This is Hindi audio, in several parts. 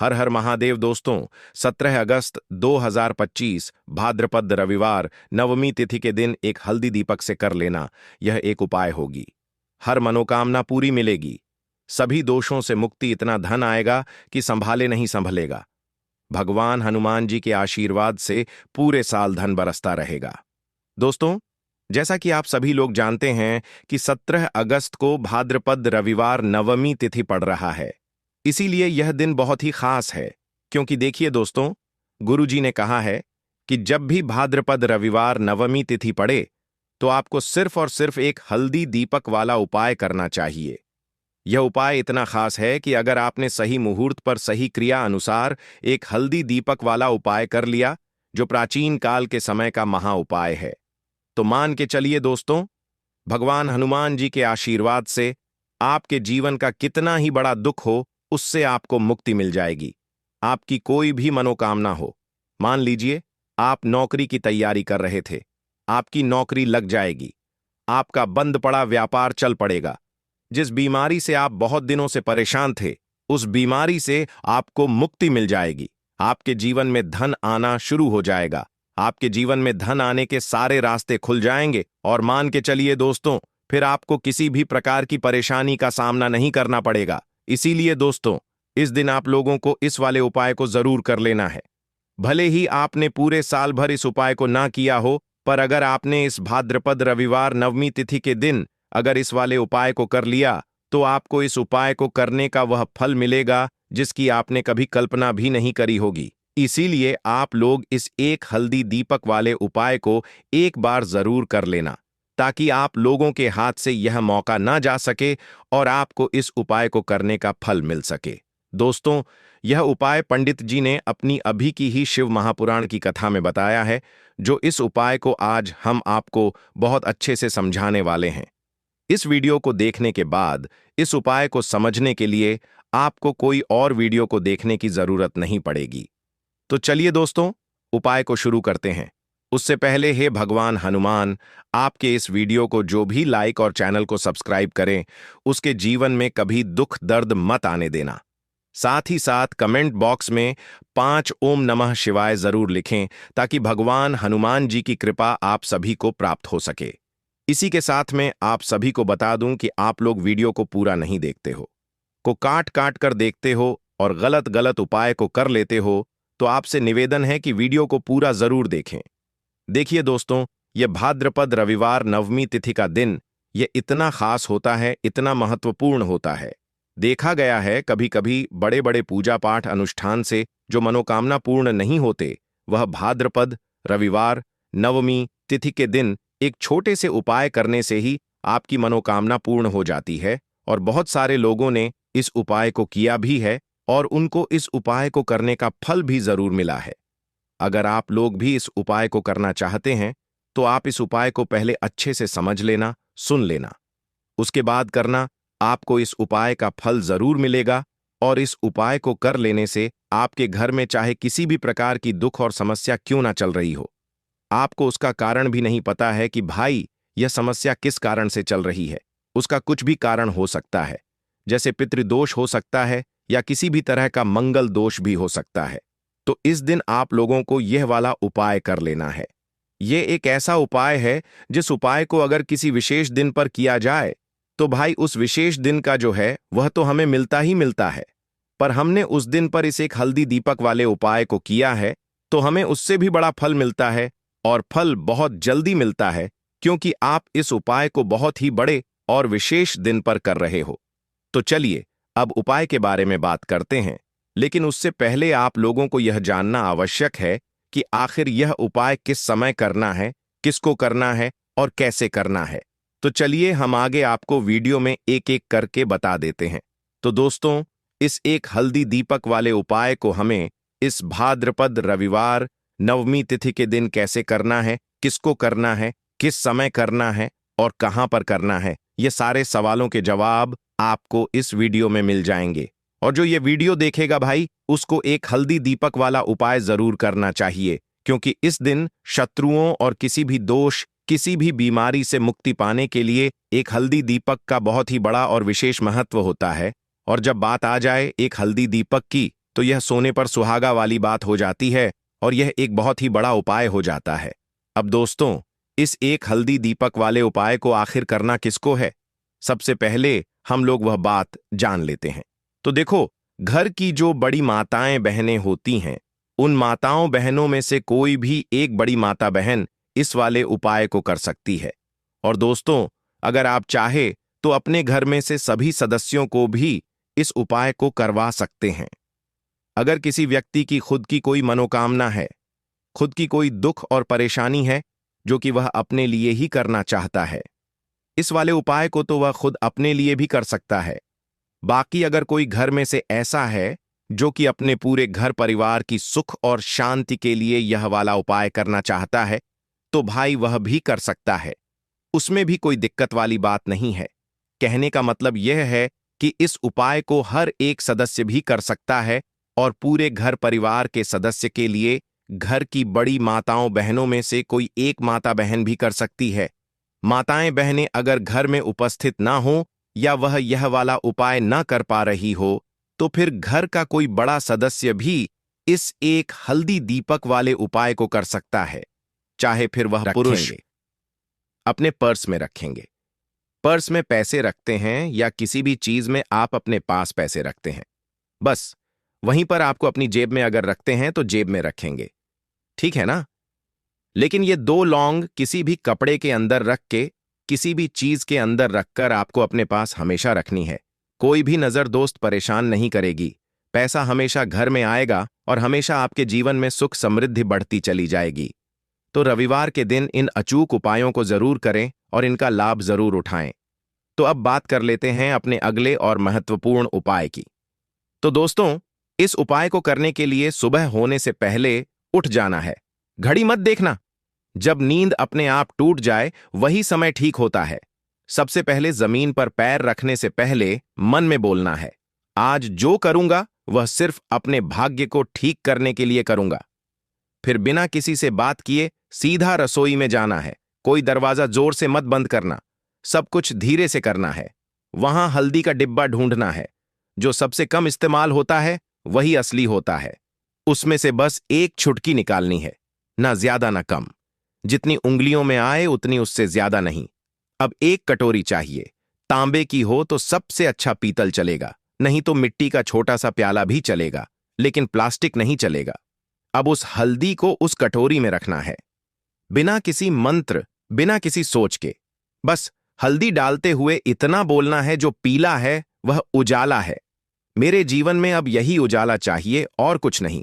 हर हर महादेव दोस्तों। 17 अगस्त 2025 भाद्रपद रविवार नवमी तिथि के दिन एक हल्दी दीपक से कर लेना, यह एक उपाय होगी। हर मनोकामना पूरी मिलेगी, सभी दोषों से मुक्ति, इतना धन आएगा कि संभाले नहीं संभलेगा। भगवान हनुमान जी के आशीर्वाद से पूरे साल धन बरसता रहेगा। दोस्तों, जैसा कि आप सभी लोग जानते हैं कि 17 अगस्त को भाद्रपद रविवार नवमी तिथि पड़ रहा है। इसीलिए यह दिन बहुत ही खास है, क्योंकि देखिए दोस्तों, गुरुजी ने कहा है कि जब भी भाद्रपद रविवार नवमी तिथि पड़े तो आपको सिर्फ और सिर्फ एक हल्दी दीपक वाला उपाय करना चाहिए। यह उपाय इतना खास है कि अगर आपने सही मुहूर्त पर सही क्रिया अनुसार एक हल्दी दीपक वाला उपाय कर लिया, जो प्राचीन काल के समय का महा उपाय है, तो मान के चलिए दोस्तों, भगवान हनुमान जी के आशीर्वाद से आपके जीवन का कितना ही बड़ा दुख हो, उससे आपको मुक्ति मिल जाएगी। आपकी कोई भी मनोकामना हो, मान लीजिए आप नौकरी की तैयारी कर रहे थे, आपकी नौकरी लग जाएगी। आपका बंद पड़ा व्यापार चल पड़ेगा। जिस बीमारी से आप बहुत दिनों से परेशान थे, उस बीमारी से आपको मुक्ति मिल जाएगी। आपके जीवन में धन आना शुरू हो जाएगा। आपके जीवन में धन आने के सारे रास्ते खुल जाएंगे और मान के चलिए दोस्तों, फिर आपको किसी भी प्रकार की परेशानी का सामना नहीं करना पड़ेगा। इसीलिए दोस्तों, इस दिन आप लोगों को इस वाले उपाय को जरूर कर लेना है। भले ही आपने पूरे साल भर इस उपाय को ना किया हो, पर अगर आपने इस भाद्रपद रविवार नवमी तिथि के दिन अगर इस वाले उपाय को कर लिया, तो आपको इस उपाय को करने का वह फल मिलेगा जिसकी आपने कभी कल्पना भी नहीं करी होगी। इसीलिए आप लोग इस एक हल्दी दीपक वाले उपाय को एक बार जरूर कर लेना, ताकि आप लोगों के हाथ से यह मौका ना जा सके और आपको इस उपाय को करने का फल मिल सके। दोस्तों, यह उपाय पंडित जी ने अपनी अभी की ही शिव महापुराण की कथा में बताया है, जो इस उपाय को आज हम आपको बहुत अच्छे से समझाने वाले हैं। इस वीडियो को देखने के बाद इस उपाय को समझने के लिए आपको कोई और वीडियो को देखने की जरूरत नहीं पड़ेगी। तो चलिए दोस्तों, उपाय को शुरू करते हैं। उससे पहले हे भगवान हनुमान, आपके इस वीडियो को जो भी लाइक और चैनल को सब्सक्राइब करें, उसके जीवन में कभी दुख दर्द मत आने देना। साथ ही साथ कमेंट बॉक्स में 5 ओम नमः शिवाय जरूर लिखें, ताकि भगवान हनुमान जी की कृपा आप सभी को प्राप्त हो सके। इसी के साथ में आप सभी को बता दूं कि आप लोग वीडियो को पूरा नहीं देखते हो, को काट काट कर देखते हो और गलत गलत उपाय को कर लेते हो, तो आपसे निवेदन है कि वीडियो को पूरा जरूर देखें। देखिए दोस्तों, यह भाद्रपद रविवार नवमी तिथि का दिन यह इतना खास होता है, इतना महत्वपूर्ण होता है। देखा गया है कभी कभी बड़े बड़े पूजा पाठ अनुष्ठान से जो मनोकामना पूर्ण नहीं होते, वह भाद्रपद रविवार नवमी तिथि के दिन एक छोटे से उपाय करने से ही आपकी मनोकामना पूर्ण हो जाती है। और बहुत सारे लोगों ने इस उपाय को किया भी है और उनको इस उपाय को करने का फल भी जरूर मिला है। अगर आप लोग भी इस उपाय को करना चाहते हैं, तो आप इस उपाय को पहले अच्छे से समझ लेना, सुन लेना, उसके बाद करना। आपको इस उपाय का फल जरूर मिलेगा और इस उपाय को कर लेने से आपके घर में चाहे किसी भी प्रकार की दुख और समस्या क्यों ना चल रही हो, आपको उसका कारण भी नहीं पता है कि भाई यह समस्या किस कारण से चल रही है, उसका कुछ भी कारण हो सकता है, जैसे पितृदोष हो सकता है या किसी भी तरह का मंगल दोष भी हो सकता है। तो इस दिन आप लोगों को यह वाला उपाय कर लेना है। यह एक ऐसा उपाय है जिस उपाय को अगर किसी विशेष दिन पर किया जाए, तो भाई उस विशेष दिन का जो है वह तो हमें मिलता ही मिलता है, पर हमने उस दिन पर इस एक हल्दी दीपक वाले उपाय को किया है, तो हमें उससे भी बड़ा फल मिलता है और फल बहुत जल्दी मिलता है, क्योंकि आप इस उपाय को बहुत ही बड़े और विशेष दिन पर कर रहे हो। तो चलिए अब उपाय के बारे में बात करते हैं, लेकिन उससे पहले आप लोगों को यह जानना आवश्यक है कि आखिर यह उपाय किस समय करना है, किसको करना है और कैसे करना है। तो चलिए हम आगे आपको वीडियो में एक एक करके बता देते हैं। तो दोस्तों, इस एक हल्दी दीपक वाले उपाय को हमें इस भाद्रपद रविवार नवमी तिथि के दिन कैसे करना है, किसको करना है, किस समय करना है और कहां पर करना है, ये सारे सवालों के जवाब आपको इस वीडियो में मिल जाएंगे। और जो ये वीडियो देखेगा भाई, उसको एक हल्दी दीपक वाला उपाय जरूर करना चाहिए, क्योंकि इस दिन शत्रुओं और किसी भी दोष, किसी भी बीमारी से मुक्ति पाने के लिए एक हल्दी दीपक का बहुत ही बड़ा और विशेष महत्व होता है। और जब बात आ जाए एक हल्दी दीपक की, तो यह सोने पर सुहागा वाली बात हो जाती है और यह एक बहुत ही बड़ा उपाय हो जाता है। अब दोस्तों, इस एक हल्दी दीपक वाले उपाय को आखिर करना किसको है? सबसे पहले हम लोग वह बात जान लेते हैं। तो देखो, घर की जो बड़ी माताएं बहनें होती हैं, उन माताओं बहनों में से कोई भी एक बड़ी माता बहन इस वाले उपाय को कर सकती है। और दोस्तों, अगर आप चाहे तो अपने घर में से सभी सदस्यों को भी इस उपाय को करवा सकते हैं। अगर किसी व्यक्ति की खुद की कोई मनोकामना है, खुद की कोई दुख और परेशानी है जो कि वह अपने लिए ही करना चाहता है, इस वाले उपाय को तो वह खुद अपने लिए भी कर सकता है। बाकी अगर कोई घर में से ऐसा है जो कि अपने पूरे घर परिवार की सुख और शांति के लिए यह वाला उपाय करना चाहता है, तो भाई वह भी कर सकता है। उसमें भी कोई दिक्कत वाली बात नहीं है। कहने का मतलब यह है कि इस उपाय को हर एक सदस्य भी कर सकता है और पूरे घर परिवार के सदस्य के लिए घर की बड़ी माताओं बहनों में से कोई एक माता बहन भी कर सकती है। माताएं बहनें अगर घर में उपस्थित ना हो या वह यह वाला उपाय ना कर पा रही हो, तो फिर घर का कोई बड़ा सदस्य भी इस एक हल्दी दीपक वाले उपाय को कर सकता है। चाहे फिर वह पुरुष अपने पर्स में रखेंगे, पर्स में पैसे रखते हैं या किसी भी चीज में आप अपने पास पैसे रखते हैं, बस वहीं पर आपको अपनी जेब में अगर रखते हैं तो जेब में रखेंगे, ठीक है ना? लेकिन ये 2 लौंग किसी भी कपड़े के अंदर रख के, किसी भी चीज के अंदर रखकर आपको अपने पास हमेशा रखनी है। कोई भी नजर दोस्त परेशान नहीं करेगी, पैसा हमेशा घर में आएगा और हमेशा आपके जीवन में सुख समृद्धि बढ़ती चली जाएगी। तो रविवार के दिन इन अचूक उपायों को जरूर करें और इनका लाभ जरूर उठाएं। तो अब बात कर लेते हैं अपने अगले और महत्वपूर्ण उपाय की। तो दोस्तों, इस उपाय को करने के लिए सुबह होने से पहले उठ जाना है। घड़ी मत देखना, जब नींद अपने आप टूट जाए वही समय ठीक होता है। सबसे पहले जमीन पर पैर रखने से पहले मन में बोलना है, आज जो करूंगा वह सिर्फ अपने भाग्य को ठीक करने के लिए करूंगा। फिर बिना किसी से बात किए सीधा रसोई में जाना है। कोई दरवाजा जोर से मत बंद करना, सब कुछ धीरे से करना है। वहां हल्दी का डिब्बा ढूंढना है, जो सबसे कम इस्तेमाल होता है वही असली होता है। उसमें से बस एक छुटकी निकालनी है, ना ज्यादा ना कम, जितनी उंगलियों में आए उतनी उससे ज्यादा नहीं। अब एक कटोरी चाहिए, तांबे की हो तो सबसे अच्छा पीतल चलेगा, नहीं तो मिट्टी का छोटा सा प्याला भी चलेगा, लेकिन प्लास्टिक नहीं चलेगा। अब उस हल्दी को उस कटोरी में रखना है, बिना किसी मंत्र, बिना किसी सोच के। बस हल्दी डालते हुए इतना बोलना है, जो पीला है वह उजाला है। मेरे जीवन में अब यही उजाला चाहिए और कुछ नहीं।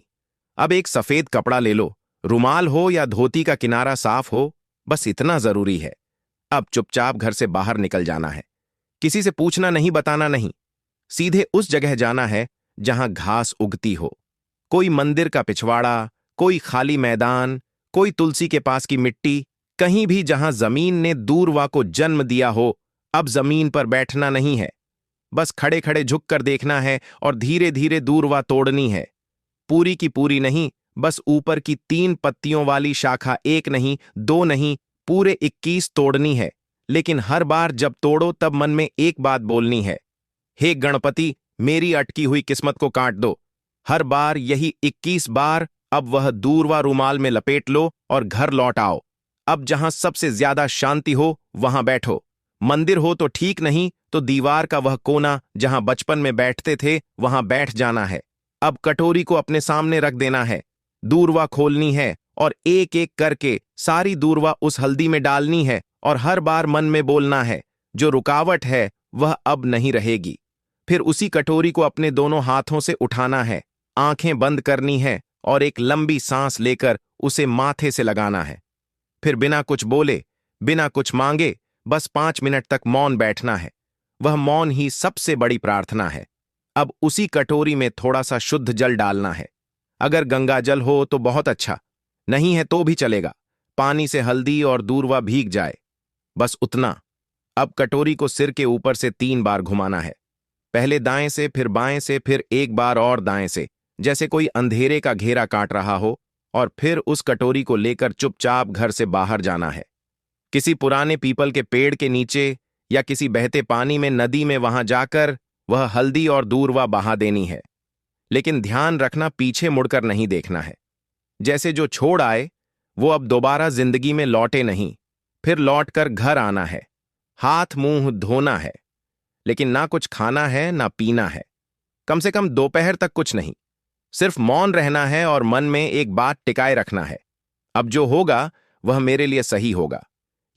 अब एक सफेद कपड़ा ले लो, रुमाल हो या धोती का किनारा साफ हो, बस इतना जरूरी है। अब चुपचाप घर से बाहर निकल जाना है, किसी से पूछना नहीं, बताना नहीं। सीधे उस जगह जाना है जहां घास उगती हो, कोई मंदिर का पिछवाड़ा, कोई खाली मैदान, कोई तुलसी के पास की मिट्टी, कहीं भी जहां जमीन ने दूरवा को जन्म दिया हो। अब जमीन पर बैठना नहीं है, बस खड़े खड़े झुककर देखना है और धीरे धीरे दूरवा तोड़नी है। पूरी की पूरी नहीं, बस ऊपर की 3 पत्तियों वाली शाखा, 1 नहीं, 2 नहीं, पूरे 21 तोड़नी है। लेकिन हर बार जब तोड़ो तब मन में एक बात बोलनी है, हे गणपति, मेरी अटकी हुई किस्मत को काट दो। हर बार यही 21 बार। अब वह दूरवा रुमाल में लपेट लो और घर लौट आओ। अब जहां सबसे ज्यादा शांति हो वहां बैठो। मंदिर हो तो ठीक, नहीं तो दीवार का वह कोना जहां बचपन में बैठते थे वहां बैठ जाना है। अब कटोरी को अपने सामने रख देना है, दूरवा खोलनी है और एक एक करके सारी दूरवा उस हल्दी में डालनी है और हर बार मन में बोलना है, जो रुकावट है वह अब नहीं रहेगी। फिर उसी कटोरी को अपने दोनों हाथों से उठाना है, आंखें बंद करनी है और एक लंबी सांस लेकर उसे माथे से लगाना है। फिर बिना कुछ बोले, बिना कुछ मांगे, बस 5 मिनट तक मौन बैठना है। वह मौन ही सबसे बड़ी प्रार्थना है। अब उसी कटोरी में थोड़ा सा शुद्ध जल डालना है। अगर गंगा जल हो तो बहुत अच्छा, नहीं है तो भी चलेगा। पानी से हल्दी और दूरवा भीग जाए, बस उतना। अब कटोरी को सिर के ऊपर से 3 बार घुमाना है, पहले दाएं से, फिर बाएं से, फिर एक बार और दाएं से, जैसे कोई अंधेरे का घेरा काट रहा हो। और फिर उस कटोरी को लेकर चुपचाप घर से बाहर जाना है, किसी पुराने पीपल के पेड़ के नीचे या किसी बहते पानी में, नदी में, वहां जाकर वह हल्दी और दूरवा बहा देनी है। लेकिन ध्यान रखना पीछे मुड़कर नहीं देखना है। जैसे जो छोड़ आए वो अब दोबारा जिंदगी में लौटे नहीं, फिर लौटकर घर आना है, हाथ मुंह धोना है, लेकिन ना कुछ खाना है ना पीना है, कम से कम दोपहर तक कुछ नहीं। सिर्फ मौन रहना है और मन में एक बात टिकाए रखना है, अब जो होगा वह मेरे लिए सही होगा।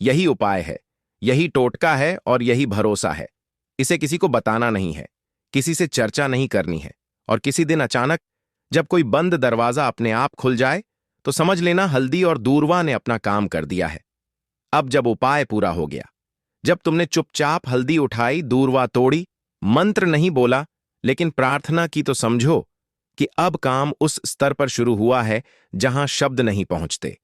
यही उपाय है, यही टोटका है और यही भरोसा है। इसे किसी को बताना नहीं है, किसी से चर्चा नहीं करनी है। और किसी दिन अचानक जब कोई बंद दरवाजा अपने आप खुल जाए तो समझ लेना हल्दी और दूरवा ने अपना काम कर दिया है। अब जब उपाय पूरा हो गया, जब तुमने चुपचाप हल्दी उठाई, दूरवा तोड़ी, मंत्र नहीं बोला लेकिन प्रार्थना की, तो समझो कि अब काम उस स्तर पर शुरू हुआ है जहां शब्द नहीं पहुंचते,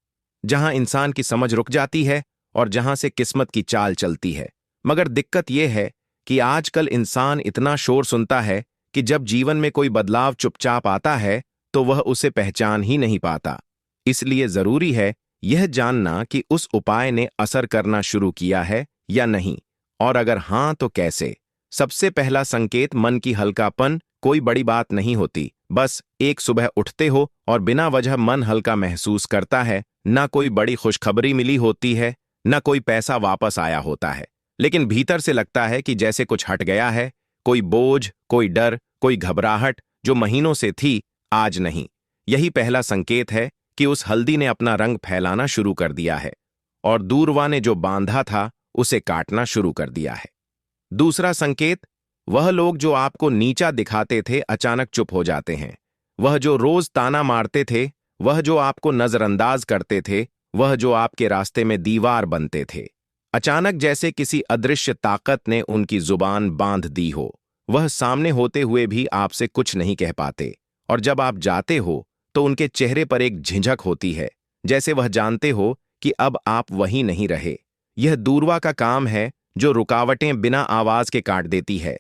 जहां इंसान की समझ रुक जाती है और जहां से किस्मत की चाल चलती है। मगर दिक्कत यह है कि आजकल इंसान इतना शोर सुनता है कि जब जीवन में कोई बदलाव चुपचाप आता है तो वह उसे पहचान ही नहीं पाता। इसलिए जरूरी है यह जानना कि उस उपाय ने असर करना शुरू किया है या नहीं, और अगर हां तो कैसे। सबसे पहला संकेत मन की हल्कापन। कोई बड़ी बात नहीं होती, बस एक सुबह उठते हो और बिना वजह मन हल्का महसूस करता है। ना कोई बड़ी खुशखबरी मिली होती है, ना कोई पैसा वापस आया होता है, लेकिन भीतर से लगता है कि जैसे कुछ हट गया है। कोई बोझ, कोई डर, कोई घबराहट जो महीनों से थी, आज नहीं। यही पहला संकेत है कि उस हल्दी ने अपना रंग फैलाना शुरू कर दिया है और दूरवा ने जो बांधा था उसे काटना शुरू कर दिया है। दूसरा संकेत, वह लोग जो आपको नीचा दिखाते थे अचानक चुप हो जाते हैं। वह जो रोज ताना मारते थे, वह जो आपको नजरअंदाज करते थे, वह जो आपके रास्ते में दीवार बनते थे, अचानक जैसे किसी अदृश्य ताकत ने उनकी जुबान बांध दी हो। वह सामने होते हुए भी आपसे कुछ नहीं कह पाते, और जब आप जाते हो तो उनके चेहरे पर एक झिझक होती है, जैसे वह जानते हो कि अब आप वहीं नहीं रहे। यह दूरवा का काम है जो रुकावटें बिना आवाज के काट देती है।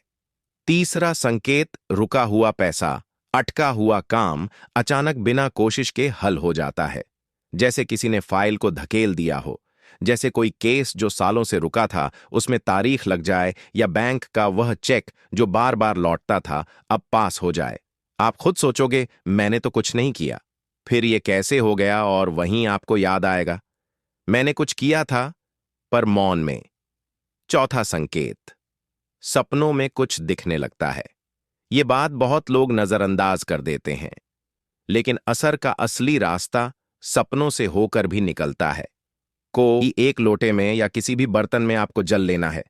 तीसरा संकेत, रुका हुआ पैसा, अटका हुआ काम अचानक बिना कोशिश के हल हो जाता है। जैसे किसी ने फाइल को धकेल दिया हो, जैसे कोई केस जो सालों से रुका था उसमें तारीख लग जाए, या बैंक का वह चेक जो बार बार लौटता था अब पास हो जाए। आप खुद सोचोगे मैंने तो कुछ नहीं किया, फिर ये कैसे हो गया, और वहीं आपको याद आएगा मैंने कुछ किया था, पर मौन में। चौथा संकेत, सपनों में कुछ दिखने लगता है। ये बात बहुत लोग नजरअंदाज कर देते हैं, लेकिन असर का असली रास्ता सपनों से होकर भी निकलता है। कोई एक लोटे में या किसी भी बर्तन में आपको जल लेना है,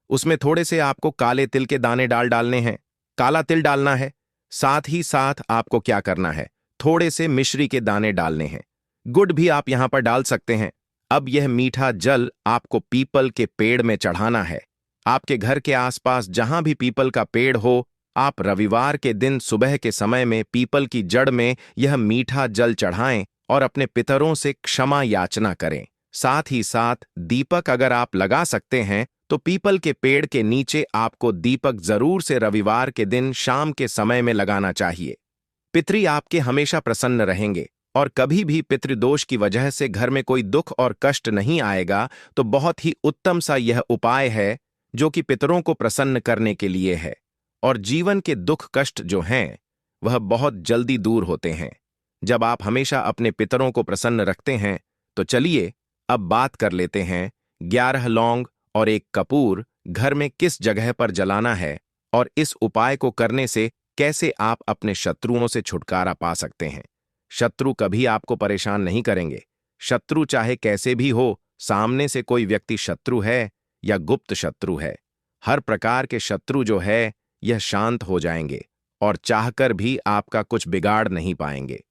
उसमें थोड़े से आपको काले तिल के दाने डालने हैं। काला तिल डालना है, साथ ही साथ आपको क्या करना है, थोड़े से मिश्री के दाने डालने हैं। गुड़ भी आप यहां पर डाल सकते हैं। अब यह मीठा जल आपको पीपल के पेड़ में चढ़ाना है। आपके घर के आसपास जहां भी पीपल का पेड़ हो, आप रविवार के दिन सुबह के समय में पीपल की जड़ में यह मीठा जल चढ़ाएं और अपने पितरों से क्षमा याचना करें। साथ ही साथ दीपक अगर आप लगा सकते हैं तो पीपल के पेड़ के नीचे आपको दीपक जरूर से रविवार के दिन शाम के समय में लगाना चाहिए। पितृ आपके हमेशा प्रसन्न रहेंगे और कभी भी पितृदोष की वजह से घर में कोई दुख और कष्ट नहीं आएगा। तो बहुत ही उत्तम सा यह उपाय है जो कि पितरों को प्रसन्न करने के लिए है, और जीवन के दुख कष्ट जो हैं वह बहुत जल्दी दूर होते हैं जब आप हमेशा अपने पितरों को प्रसन्न रखते हैं। तो चलिए अब बात कर लेते हैं 11 लौंग और 1 कपूर घर में किस जगह पर जलाना है, और इस उपाय को करने से कैसे आप अपने शत्रुओं से छुटकारा पा सकते हैं। शत्रु कभी आपको परेशान नहीं करेंगे। शत्रु चाहे कैसे भी हो, सामने से कोई व्यक्ति शत्रु है या गुप्त शत्रु है, हर प्रकार के शत्रु जो है यह शांत हो जाएंगे और चाहकर भी आपका कुछ बिगाड़ नहीं पाएंगे।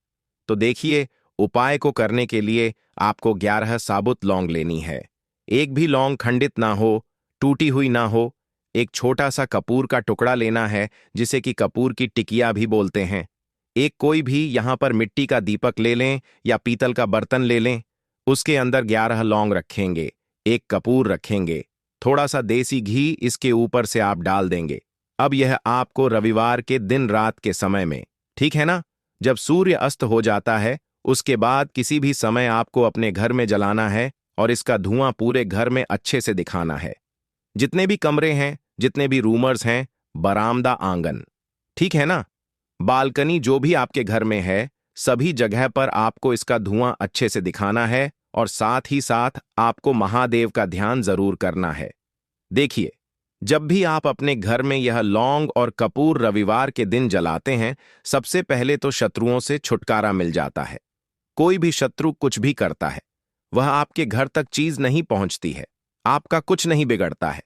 तो देखिए, उपाय को करने के लिए आपको 11 साबुत लौंग लेनी है। एक भी लौंग खंडित ना हो, टूटी हुई ना हो। एक छोटा सा कपूर का टुकड़ा लेना है, जिसे कि कपूर की टिकिया भी बोलते हैं। एक कोई भी यहां पर मिट्टी का दीपक ले लें या पीतल का बर्तन ले लें, उसके अंदर 11 लौंग रखेंगे, 1 कपूर रखेंगे, थोड़ा सा देसी घी इसके ऊपर से आप डाल देंगे। अब यह आपको रविवार के दिन रात के समय में, ठीक है ना, जब सूर्य अस्त हो जाता है उसके बाद किसी भी समय आपको अपने घर में जलाना है और इसका धुआं पूरे घर में अच्छे से दिखाना है। जितने भी कमरे हैं, जितने भी रूमर्स हैं, बरामदा, आंगन, ठीक है ना। बालकनी जो भी आपके घर में है, सभी जगह पर आपको इसका धुआं अच्छे से दिखाना है और साथ ही साथ आपको महादेव का ध्यान जरूर करना है। देखिए, जब भी आप अपने घर में यह लौंग और कपूर रविवार के दिन जलाते हैं, सबसे पहले तो शत्रुओं से छुटकारा मिल जाता है। कोई भी शत्रु कुछ भी करता है, वह आपके घर तक चीज नहीं पहुंचती है, आपका कुछ नहीं बिगड़ता है।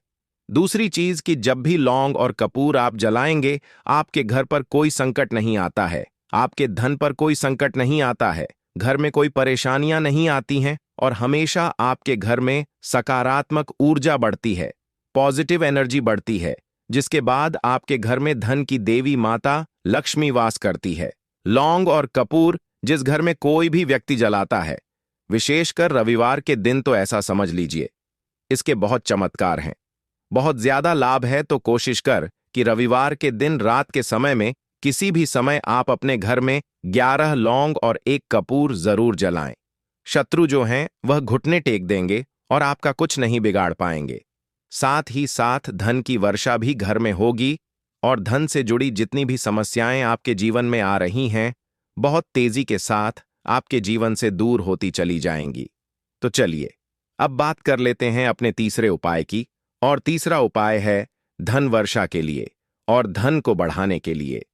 दूसरी चीज कि जब भी लौंग और कपूर आप जलाएंगे, आपके घर पर कोई संकट नहीं आता है, आपके धन पर कोई संकट नहीं आता है, घर में कोई परेशानियां नहीं आती हैं और हमेशा आपके घर में सकारात्मक ऊर्जा बढ़ती है, पॉजिटिव एनर्जी बढ़ती है, जिसके बाद आपके घर में धन की देवी माता लक्ष्मी वास करती है। लौंग और कपूर जिस घर में कोई भी व्यक्ति जलाता है, विशेषकर रविवार के दिन, तो ऐसा समझ लीजिए इसके बहुत चमत्कार हैं, बहुत ज्यादा लाभ है। तो कोशिश कर कि रविवार के दिन रात के समय में किसी भी समय आप अपने घर में 11 लौंग और 1 कपूर जरूर जलाएं। शत्रु जो हैं वह घुटने टेक देंगे और आपका कुछ नहीं बिगाड़ पाएंगे। साथ ही साथ धन की वर्षा भी घर में होगी और धन से जुड़ी जितनी भी समस्याएं आपके जीवन में आ रही हैं, बहुत तेजी के साथ आपके जीवन से दूर होती चली जाएंगी। तो चलिए अब बात कर लेते हैं अपने तीसरे उपाय की। और तीसरा उपाय है धन वर्षा के लिए और धन को बढ़ाने के लिए।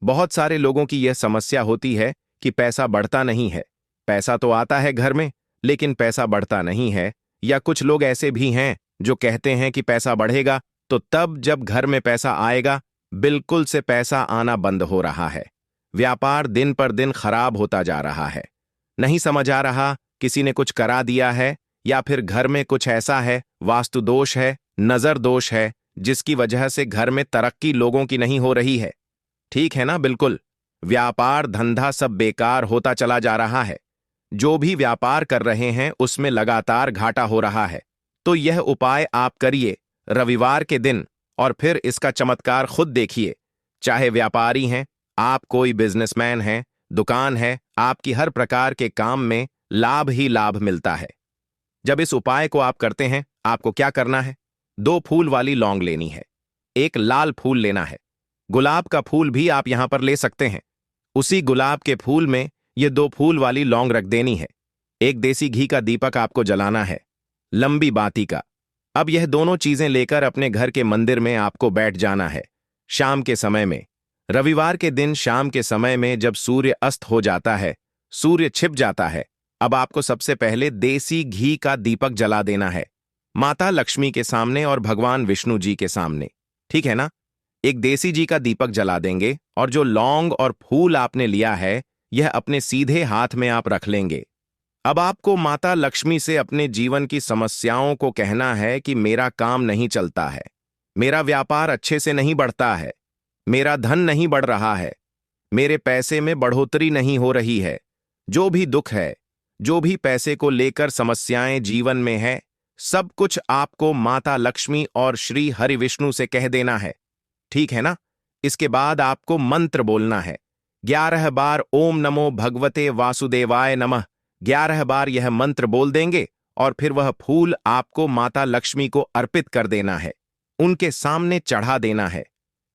बहुत सारे लोगों की यह समस्या होती है कि पैसा बढ़ता नहीं है। पैसा तो आता है घर में, लेकिन पैसा बढ़ता नहीं है। या कुछ लोग ऐसे भी हैं जो कहते हैं कि पैसा बढ़ेगा तो तब जब घर में पैसा आएगा, बिल्कुल से पैसा आना बंद हो रहा है। व्यापार दिन पर दिन खराब होता जा रहा है। नहीं समझ आ रहा, किसी ने कुछ करा दिया है या फिर घर में कुछ ऐसा है, वास्तु दोष है, नजर दोष है, जिसकी वजह से घर में तरक्की लोगों की नहीं हो रही है। ठीक है ना? बिल्कुल व्यापार धंधा सब बेकार होता चला जा रहा है। जो भी व्यापार कर रहे हैं उसमें लगातार घाटा हो रहा है। तो यह उपाय आप करिए रविवार के दिन और फिर इसका चमत्कार खुद देखिए। चाहे व्यापारी हैं आप, कोई बिजनेसमैन हैं, दुकान है, आपकी हर प्रकार के काम में लाभ ही लाभ मिलता है। जब इस उपाय को आप करते हैं, आपको क्या करना है? 2 फूल वाली लौंग लेनी है, 1 लाल फूल लेना है। गुलाब का फूल भी आप यहां पर ले सकते हैं। उसी गुलाब के फूल में ये 2 फूल वाली लौंग रख देनी है। 1 देसी घी का दीपक आपको जलाना है, लंबी बाती का। अब यह दोनों चीजें लेकर अपने घर के मंदिर में आपको बैठ जाना है। शाम के समय में, रविवार के दिन शाम के समय में जब सूर्य अस्त हो जाता है, सूर्य छिप जाता है, अब आपको सबसे पहले देसी घी का दीपक जला देना है, माता लक्ष्मी के सामने और भगवान विष्णु जी के सामने। ठीक है ना? एक देसी घी का दीपक जला देंगे और जो लौंग और फूल आपने लिया है, यह अपने सीधे हाथ में आप रख लेंगे। अब आपको माता लक्ष्मी से अपने जीवन की समस्याओं को कहना है कि मेरा काम नहीं चलता है, मेरा व्यापार अच्छे से नहीं बढ़ता है, मेरा धन नहीं बढ़ रहा है, मेरे पैसे में बढ़ोतरी नहीं हो रही है। जो भी दुख है, जो भी पैसे को लेकर समस्याएं जीवन में है, सब कुछ आपको माता लक्ष्मी और श्री हरि विष्णु से कह देना है। ठीक है ना? इसके बाद आपको मंत्र बोलना है। 11 बार ओम नमो भगवते वासुदेवाय नमः, 11 बार यह मंत्र बोल देंगे और फिर वह फूल आपको माता लक्ष्मी को अर्पित कर देना है, उनके सामने चढ़ा देना है।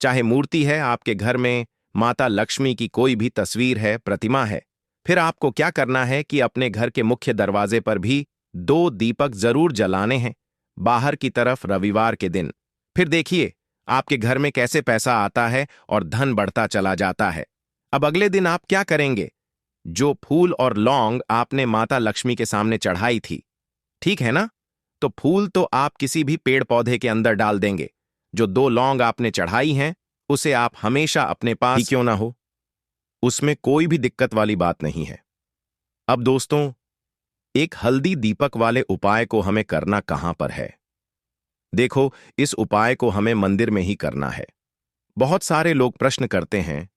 चाहे मूर्ति है आपके घर में, माता लक्ष्मी की कोई भी तस्वीर है, प्रतिमा है, फिर आपको क्या करना है कि अपने घर के मुख्य दरवाजे पर भी 2 दीपक जरूर जलाने हैं, बाहर की तरफ रविवार के दिन। फिर देखिए आपके घर में कैसे पैसा आता है और धन बढ़ता चला जाता है। अब अगले दिन आप क्या करेंगे? जो फूल और लौंग आपने माता लक्ष्मी के सामने चढ़ाई थी, ठीक है ना, तो फूल तो आप किसी भी पेड़ पौधे के अंदर डाल देंगे। जो 2 लौंग आपने चढ़ाई हैं उसे आप हमेशा अपने पास ही क्यों ना हो, उसमें कोई भी दिक्कत वाली बात नहीं है। अब दोस्तों, एक हल्दी दीपक वाले उपाय को हमें करना कहां पर है? देखो, इस उपाय को हमें मंदिर में ही करना है। बहुत सारे लोग प्रश्न करते हैं,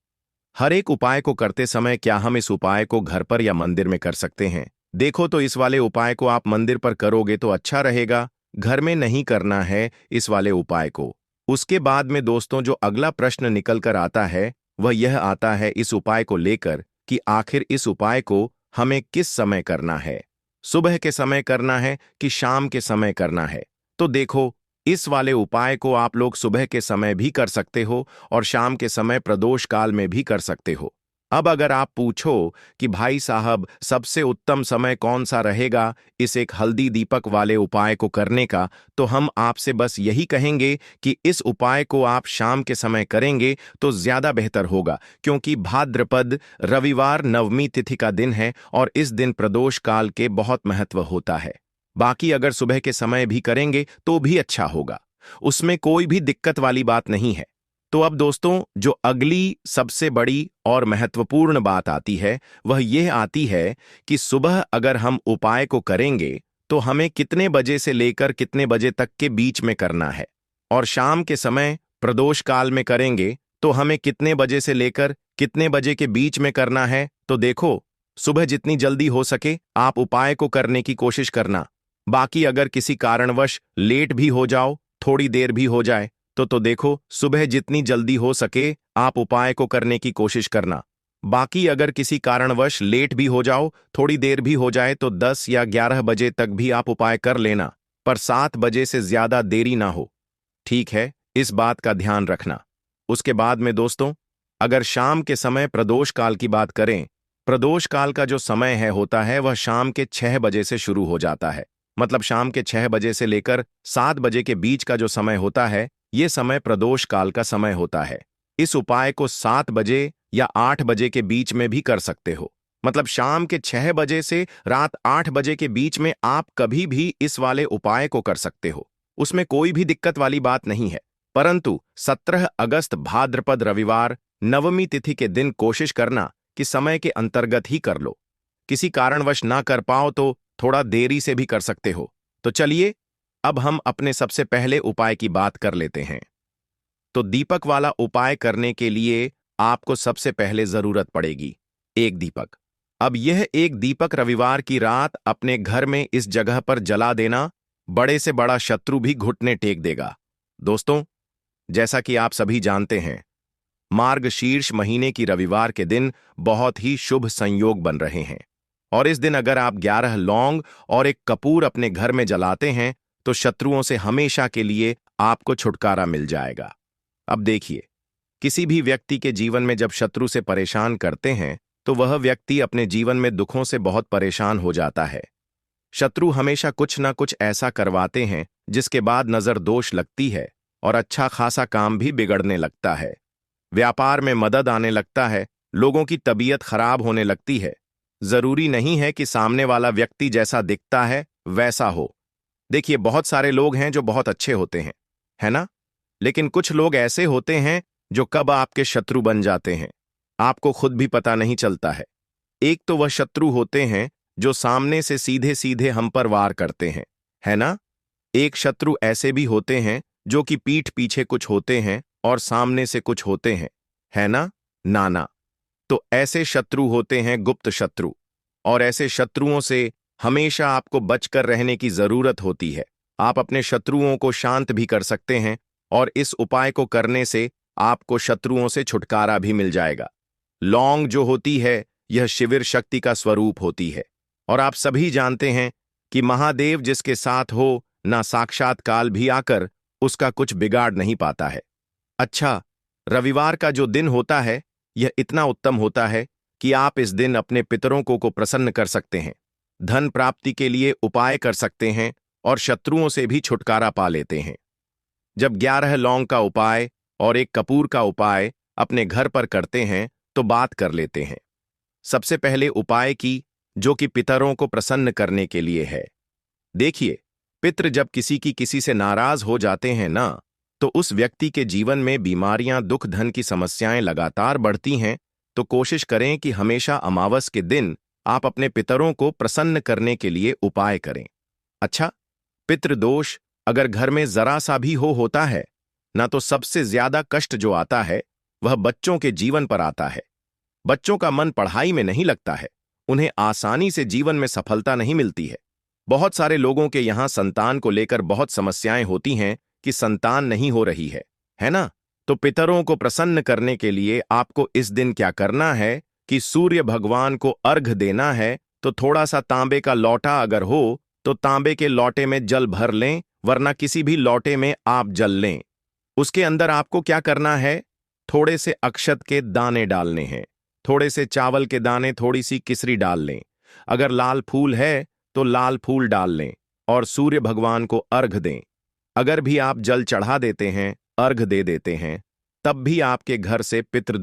हर एक उपाय को करते समय क्या हम इस उपाय को घर पर या मंदिर में कर सकते हैं? देखो, तो इस वाले उपाय को आप मंदिर पर करोगे तो अच्छा रहेगा, घर में नहीं करना है इस वाले उपाय को। उसके बाद में दोस्तों जो अगला प्रश्न निकल कर आता है वह यह आता है इस उपाय को लेकर कि आखिर इस उपाय को हमें किस समय करना है, सुबह के समय करना है कि शाम के समय करना है? तो देखो, इस वाले उपाय को आप लोग सुबह के समय भी कर सकते हो और शाम के समय प्रदोष काल में भी कर सकते हो। अब अगर आप पूछो कि भाई साहब सबसे उत्तम समय कौन सा रहेगा इस एक हल्दी दीपक वाले उपाय को करने का, तो हम आपसे बस यही कहेंगे कि इस उपाय को आप शाम के समय करेंगे तो ज्यादा बेहतर होगा, क्योंकि भाद्रपद रविवार नवमी तिथि का दिन है और इस दिन प्रदोष काल के बहुत महत्व होता है। बाकी अगर सुबह के समय भी करेंगे तो भी अच्छा होगा, उसमें कोई भी दिक्कत वाली बात नहीं है। तो अब दोस्तों, जो अगली सबसे बड़ी और महत्वपूर्ण बात आती है वह यह आती है कि सुबह अगर हम उपाय को करेंगे तो हमें कितने बजे से लेकर कितने बजे तक के बीच में करना है, और शाम के समय प्रदोष काल में करेंगे तो हमें कितने बजे से लेकर कितने बजे के बीच में करना है। तो देखो, सुबह जितनी जल्दी हो सके आप उपाय को करने की कोशिश करना। बाकी अगर किसी कारणवश लेट भी हो जाओ, थोड़ी देर भी हो जाए, तो देखो सुबह जितनी जल्दी हो सके आप उपाय को करने की कोशिश करना। बाकी अगर किसी कारणवश लेट भी हो जाओ, थोड़ी देर भी हो जाए, तो 10 या 11 बजे तक भी आप उपाय कर लेना, पर 7 बजे से ज्यादा देरी ना हो। ठीक है, इस बात का ध्यान रखना। उसके बाद में दोस्तों, अगर शाम के समय प्रदोष काल की बात करें, प्रदोष काल का जो समय है होता है वह शाम के 6 बजे से शुरू हो जाता है। मतलब शाम के 6 बजे से लेकर 7 बजे के बीच का जो समय होता है, ये समय प्रदोष काल का समय होता है। इस उपाय को 7 बजे या 8 बजे के बीच में भी कर सकते हो। मतलब शाम के 6 बजे से रात 8 बजे के बीच में आप कभी भी इस वाले उपाय को कर सकते हो, उसमें कोई भी दिक्कत वाली बात नहीं है। परंतु 17 अगस्त भाद्रपद रविवार नवमी तिथि के दिन कोशिश करना कि समय के अंतर्गत ही कर लो। किसी कारणवश ना कर पाओ तो थोड़ा देरी से भी कर सकते हो। तो चलिए, अब हम अपने सबसे पहले उपाय की बात कर लेते हैं। तो दीपक वाला उपाय करने के लिए आपको सबसे पहले जरूरत पड़ेगी एक दीपक। अब यह एक दीपक रविवार की रात अपने घर में इस जगह पर जला देना, बड़े से बड़ा शत्रु भी घुटने टेक देगा। दोस्तों, जैसा कि आप सभी जानते हैं, मार्गशीर्ष महीने की रविवार के दिन बहुत ही शुभ संयोग बन रहे हैं, और इस दिन अगर आप 11 लौंग और एक कपूर अपने घर में जलाते हैं तो शत्रुओं से हमेशा के लिए आपको छुटकारा मिल जाएगा। अब देखिए, किसी भी व्यक्ति के जीवन में जब शत्रु से परेशान करते हैं तो वह व्यक्ति अपने जीवन में दुखों से बहुत परेशान हो जाता है। शत्रु हमेशा कुछ ना कुछ ऐसा करवाते हैं जिसके बाद नजर दोष लगती है और अच्छा खासा काम भी बिगड़ने लगता है। व्यापार में मदद आने लगता है, लोगों की तबीयत खराब होने लगती है। जरूरी नहीं है कि सामने वाला व्यक्ति जैसा दिखता है वैसा हो। देखिए, बहुत सारे लोग हैं जो बहुत अच्छे होते हैं, है ना? लेकिन कुछ लोग ऐसे होते हैं जो कब आपके शत्रु बन जाते हैं आपको खुद भी पता नहीं चलता है। एक तो वह शत्रु होते हैं जो सामने से सीधे सीधे हम पर वार करते हैं, है ना? एक शत्रु ऐसे भी होते हैं जो कि पीठ पीछे कुछ होते हैं और सामने से कुछ होते हैं, है ना? नाना। तो ऐसे शत्रु होते हैं गुप्त शत्रु, और ऐसे शत्रुओं से हमेशा आपको बचकर रहने की जरूरत होती है। आप अपने शत्रुओं को शांत भी कर सकते हैं और इस उपाय को करने से आपको शत्रुओं से छुटकारा भी मिल जाएगा। लौंग जो होती है यह शिविर शक्ति का स्वरूप होती है, और आप सभी जानते हैं कि महादेव जिसके साथ हो ना साक्षात काल भी आकर उसका कुछ बिगाड़ नहीं पाता है। अच्छा, रविवार का जो दिन होता है यह इतना उत्तम होता है कि आप इस दिन अपने पितरों को प्रसन्न कर सकते हैं, धन प्राप्ति के लिए उपाय कर सकते हैं और शत्रुओं से भी छुटकारा पा लेते हैं। जब 11 लौंग का उपाय और एक कपूर का उपाय अपने घर पर करते हैं तो बात कर लेते हैं सबसे पहले उपाय की, जो कि पितरों को प्रसन्न करने के लिए है। देखिए, पितृ जब किसी से नाराज हो जाते हैं ना, तो उस व्यक्ति के जीवन में बीमारियां, दुख, धन की समस्याएं लगातार बढ़ती हैं। तो कोशिश करें कि हमेशा अमावस के दिन आप अपने पितरों को प्रसन्न करने के लिए उपाय करें। अच्छा, पितृदोष अगर घर में जरा सा भी होता है ना, तो सबसे ज्यादा कष्ट जो आता है वह बच्चों के जीवन पर आता है। बच्चों का मन पढ़ाई में नहीं लगता है, उन्हें आसानी से जीवन में सफलता नहीं मिलती है। बहुत सारे लोगों के यहां संतान को लेकर बहुत समस्याएं होती हैं कि संतान नहीं हो रही है ना? तो पितरों को प्रसन्न करने के लिए आपको इस दिन क्या करना है कि सूर्य भगवान को अर्घ देना है। तो थोड़ा सा तांबे का लौटा अगर हो तो तांबे के लौटे में जल भर लें, वरना किसी भी लौटे में आप जल लें। उसके अंदर आपको क्या करना है? थोड़े से अक्षत के दाने डालने हैं, थोड़े से चावल के दाने, थोड़ी सी किसरी डाल लें। अगर लाल फूल है तो लाल फूल डाल लें और सूर्य भगवान को अर्घ दें। अगर भी आप जल चढ़ा देते हैं, अर्घ दे देते हैं, तब भी आपके घर से पितृ